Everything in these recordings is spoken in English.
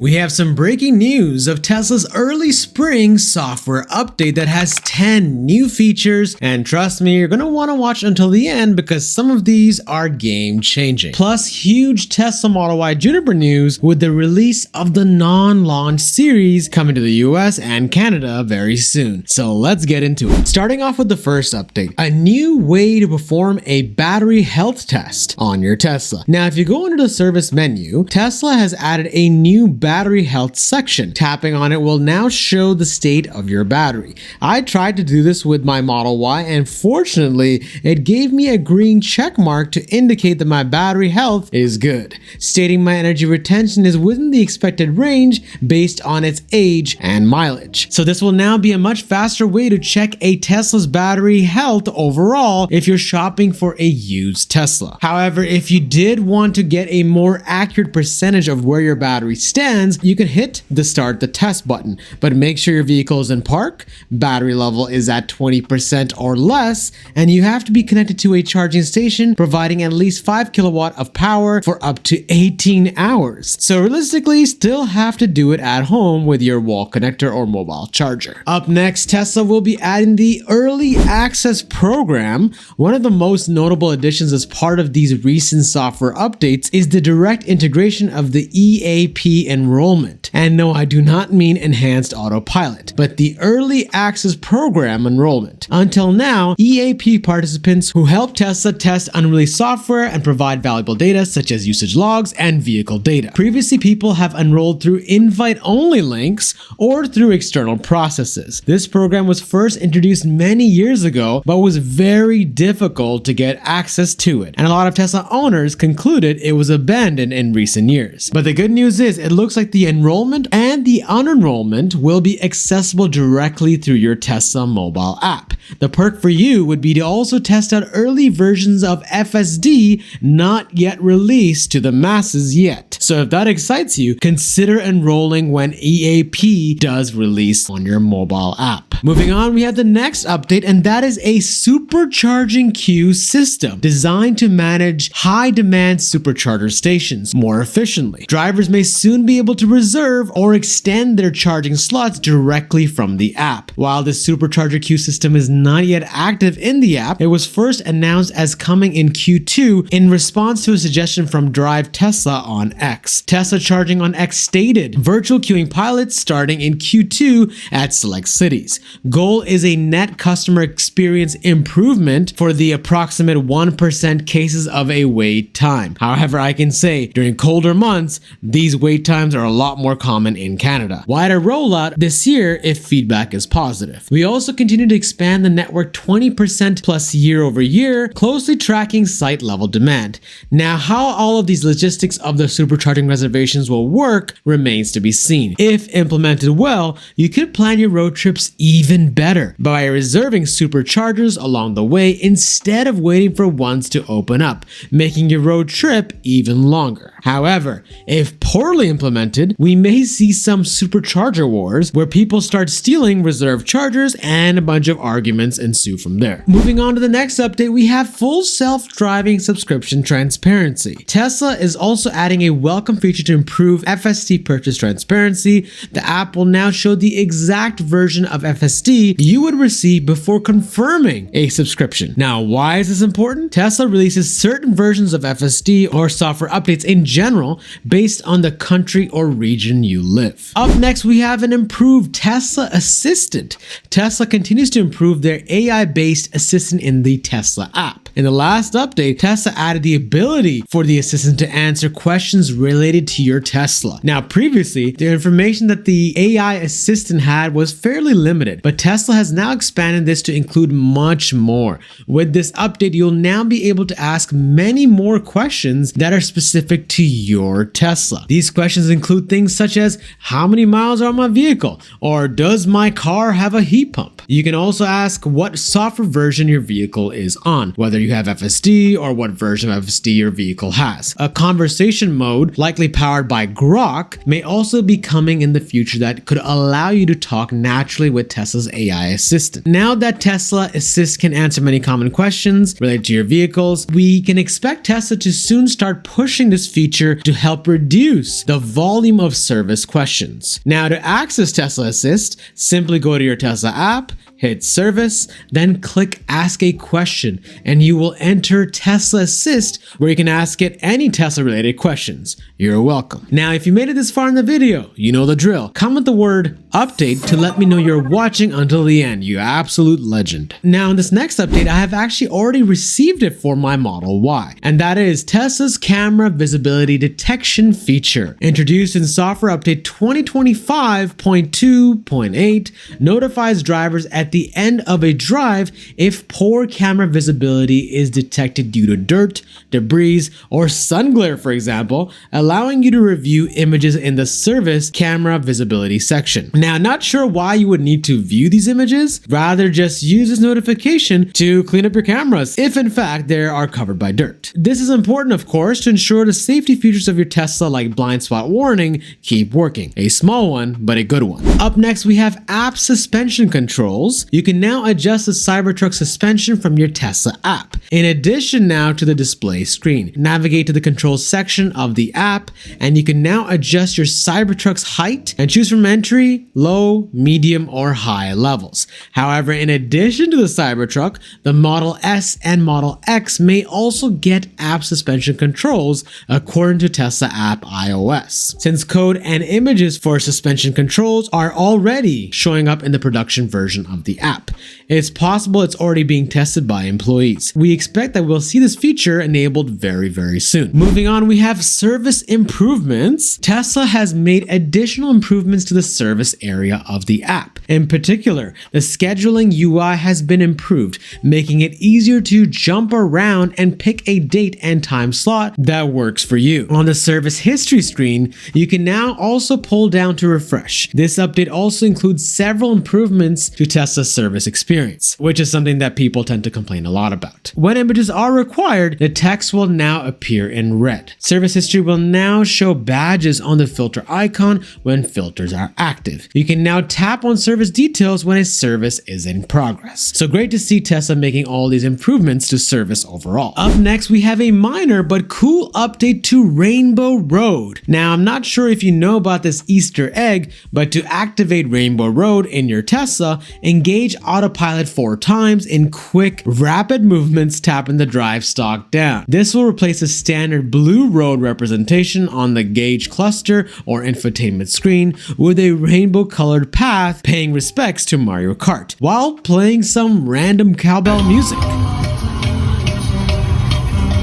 We have some breaking news of Tesla's early spring software update that has 10 new features, and trust me, you're going to want to watch until the end because some of these are game changing. Plus, huge Tesla Model Y Juniper news with the release of the non-launch series coming to the US and Canada very soon. So let's get into it. Starting off with the first update, a new way to perform a battery health test on your Tesla. Now, if you go into the service menu, Tesla has added a new battery health section. Tapping on it will now show the state of your battery. I tried to do this with my Model Y and fortunately it gave me a green check mark to indicate that my battery health is good, stating my energy retention is within the expected range based on its age and mileage. So this will now be a much faster way to check a Tesla's battery health overall if you're shopping for a used Tesla. However, if you did want to get a more accurate percentage of where your battery stands, you can hit the start the test button, but make sure your vehicle is in park, battery level is at 20% or less, and you have to be connected to a charging station providing at least 5 kilowatt of power for up to 18 hours. So realistically, still have to do it at home with your wall connector or mobile charger. Up next, Tesla will be adding the Early Access program. One of the most notable additions as part of these recent software updates is the direct integration of the EAP enrollment. And no, I do not mean enhanced autopilot, but the Early Access program enrollment. Until now, EAP participants who help Tesla test unreleased software and provide valuable data such as usage logs and vehicle data. Previously, people have enrolled through invite-only links or through external processes. This program was first introduced many years ago, but was very difficult to get access to it, and a lot of Tesla owners concluded it was abandoned in recent years. But the good news is it looks like the enrollment and the unenrollment will be accessible directly through your Tesla mobile app. The perk for you would be to also test out early versions of FSD not yet released to the masses yet. So if that excites you, consider enrolling when EAP does release on your mobile app. Moving on, we have the next update, and that is a supercharging queue system designed to manage high-demand supercharger stations more efficiently. Drivers may soon be able to reserve or extend their charging slots directly from the app. While this supercharger queue system is not yet active in the app, it was first announced as coming in Q2 in response to a suggestion from Drive Tesla on X. Tesla Charging on X stated, virtual queuing pilots starting in Q2 at select cities. Goal is a net customer experience improvement for the approximate 1% cases of a wait time. However, I can say during colder months, these wait times are a lot more common in Canada. Wider rollout this year if feedback is positive. We also continue to expand the network 20% plus year over year, closely tracking site level demand. Now, how all of these logistics of the supercharging reservations will work remains to be seen. If implemented well, you could plan your road trips even better by reserving superchargers along the way instead of waiting for ones to open up, making your road trip even longer. However, if poorly implemented, we may see some supercharger wars where people start stealing reserved chargers and a bunch of arguments ensue from there. Moving on to the next update, we have full self-driving subscription transparency. Tesla is also adding a welcome feature to improve FSD purchase transparency. The app will now show the exact version of FSD you would receive before confirming a subscription. Now, why is this important? Tesla releases certain versions of FSD or software updates in general based on the country or region you live. Up next, we have an improved Tesla Assistant. Tesla continues to improve their AI-based assistant in the Tesla app. In the last update, Tesla added the ability for the assistant to answer questions related to your Tesla. Now, previously, the information that the AI assistant had was fairly limited, but Tesla has now expanded this to include much more. With this update, you'll now be able to ask many more questions that are specific to your Tesla. These questions include things such as, how many miles are on my vehicle? Or does my car have a heat pump? You can also ask what software version your vehicle is on, whether you have FSD or what version of FSD your vehicle has. A conversation mode, likely powered by Grok, may also be coming in the future that could allow you to talk naturally with Tesla's AI assistant. Now that Tesla Assist can answer many common questions related to your vehicles, we can expect Tesla to soon start pushing this feature to help reduce the volume of service questions. Now, to access Tesla Assist, simply go to your Tesla app, hit Service, then click Ask a Question, and you will enter Tesla Assist, where you can ask it any Tesla-related questions. You're welcome. Now, if you made it this far in the video, you know the drill. Comment the word update to let me know you're watching until the end, you absolute legend. Now, in this next update, I have actually already received it for my Model Y, and that is Tesla's camera visibility detection feature. Introduced in software update 2025.2.8, notifies drivers at the end of a drive if poor camera visibility is detected due to dirt, debris, or sun glare, for example, allowing you to review images in the service camera visibility section. Now, not sure why you would need to view these images, rather just use this notification to clean up your cameras if in fact they are covered by dirt. This is important, of course, to ensure the safety features of your Tesla like blind spot warning keep working. A small one, but a good one. Up next, we have app suspension controls. You can now adjust the Cybertruck suspension from your Tesla app. In addition now to the display screen, navigate to the controls section of the app, and you can now adjust your Cybertruck's height and choose from entry, low, medium, or high levels. However, in addition to the Cybertruck, the Model S and Model X may also get app suspension controls according to Tesla app iOS, since code and images for suspension controls are already showing up in the production version of the app. It's possible it's already being tested by employees. We expect that we'll see this feature enabled very soon. Moving on, we have service improvements. Tesla has made additional improvements to the service area of the app. In particular, the scheduling UI has been improved, making it easier to jump around and pick a date and time slot that works for you. On the service history screen, you can now also pull down to refresh. This update also includes several improvements to Tesla's service experience, which is something that people tend to complain a lot about. When images are required, the text will now appear in red. Service history will now show badges on the filter icon when filters are active. You can now tap on service details when a service is in progress. So great to see Tesla making all these improvements to service overall. Up next, we have a minor but cool update to Rainbow Road. Now, I'm not sure if you know about this Easter egg, but to activate Rainbow Road in your Tesla, engage autopilot 4 times in quick, rapid movements, tapping the drive stalk down. This will replace the standard blue road representation on the gauge cluster or infotainment screen with a rainbow colored path paying respects to Mario Kart while playing some random cowbell music.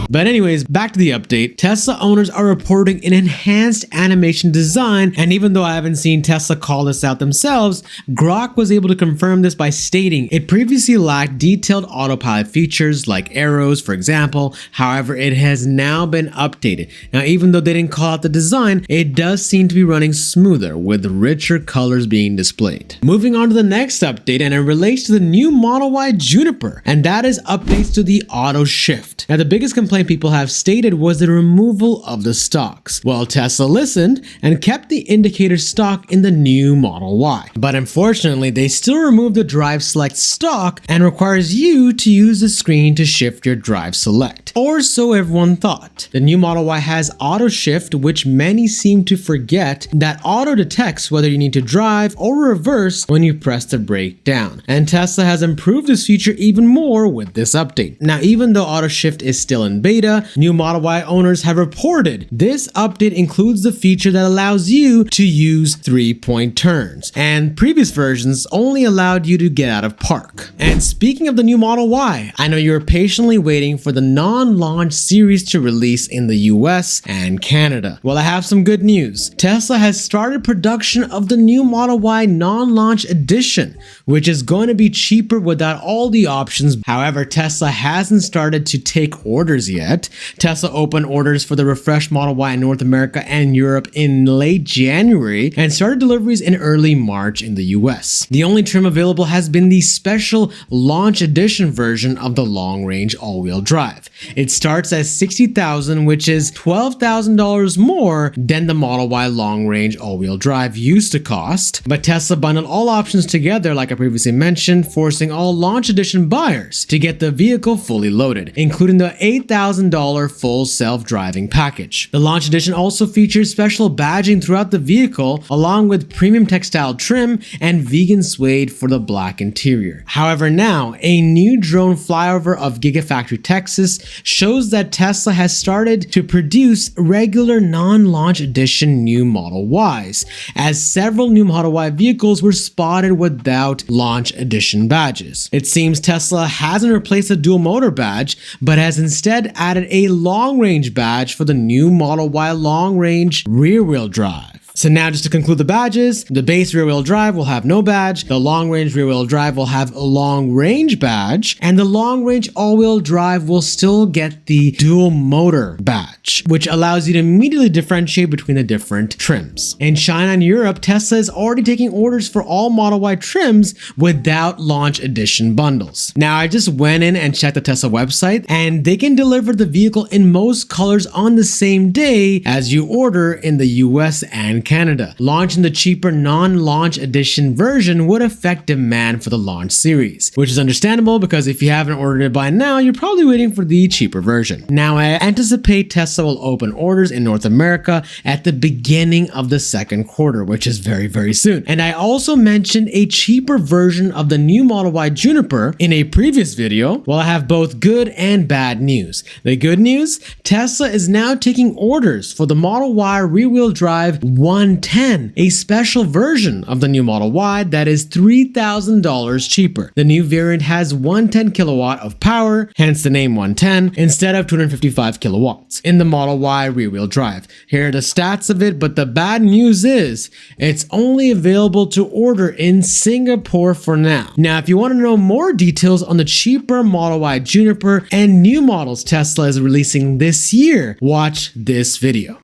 But anyways, back to the update. Tesla owners are reporting an enhanced animation design, and even though I haven't seen Tesla call this out themselves, Grok was able to confirm this by stating it previously lacked detailed autopilot features like arrows, for example. However, it has now been updated. Now, even though they didn't call out the design, it does seem to be running smoother with richer colors being displayed. Moving on to the next update, and it relates to the new Model Y Juniper, and that is updates to the auto shift. Now, the biggest complaint people have stated was the removal of the stalks. Well, Tesla listened and kept the indicator stock in the new Model Y. But unfortunately, they still removed the drive select stalk and requires you to use the screen to shift your drive select. Or so everyone thought. The new Model Y has auto shift, which many seem to forget that auto detects whether you need to drive or reverse when you press the brake down. And Tesla has improved this feature even more with this update. Now, even though auto shift is still in beta, new Model Y owners have reported this update includes the feature that allows you to use 3-point turns, and previous versions only allowed you to get out of park. And speaking of the new Model Y, I know you're patiently waiting for the non-launch series to release in the US and Canada. Well, I have some good news. Tesla has started production of the new Model Y non-launch edition, which is going to be cheaper without all the options. However, Tesla hasn't started to take orders yet. yet. Tesla opened orders for the refreshed Model Y in North America and Europe in late January and started deliveries in early March in the US. The only trim available has been the special launch edition version of the long-range all-wheel drive. It starts at $60,000, which is $12,000 more than the Model Y long-range all-wheel drive used to cost. But Tesla bundled all options together, like I previously mentioned, forcing all launch edition buyers to get the vehicle fully loaded, including the $8,000 full self-driving package. The launch edition also features special badging throughout the vehicle, along with premium textile trim and vegan suede for the black interior. However, now a new drone flyover of Gigafactory, Texas shows that Tesla has started to produce regular non-launch edition new Model Ys, as several new Model Y vehicles were spotted without launch edition badges. It seems Tesla hasn't replaced the dual motor badge, but has instead added a long-range badge for the new Model Y long-range rear-wheel drive. So now, just to conclude the badges, the base rear-wheel drive will have no badge, the long-range rear-wheel drive will have a long-range badge, and the long-range all-wheel drive will still get the dual motor badge, which allows you to immediately differentiate between the different trims. In China and Europe, Tesla is already taking orders for all Model Y trims without launch edition bundles. Now, I just went in and checked the Tesla website, and they can deliver the vehicle in most colors on the same day as you order in the US and Canada. Launching the cheaper non-launch edition version would affect demand for the launch series, which is understandable because if you haven't ordered it by now, you're probably waiting for the cheaper version. Now, I anticipate Tesla will open orders in North America at the beginning of the second quarter, which is very, very soon. And I also mentioned a cheaper version of the new Model Y Juniper in a previous video. Well, I have both good and bad news. The good news, Tesla is now taking orders for the Model Y rear-wheel drive 110, a special version of the new Model Y that is $3,000 cheaper. The new variant has 110 kilowatt of power, hence the name 110, instead of 255 kilowatts in the Model Y rear-wheel drive. Here are the stats of it, but the bad news is it's only available to order in Singapore for now. Now, if you want to know more details on the cheaper Model Y Juniper and new models Tesla is releasing this year, watch this video.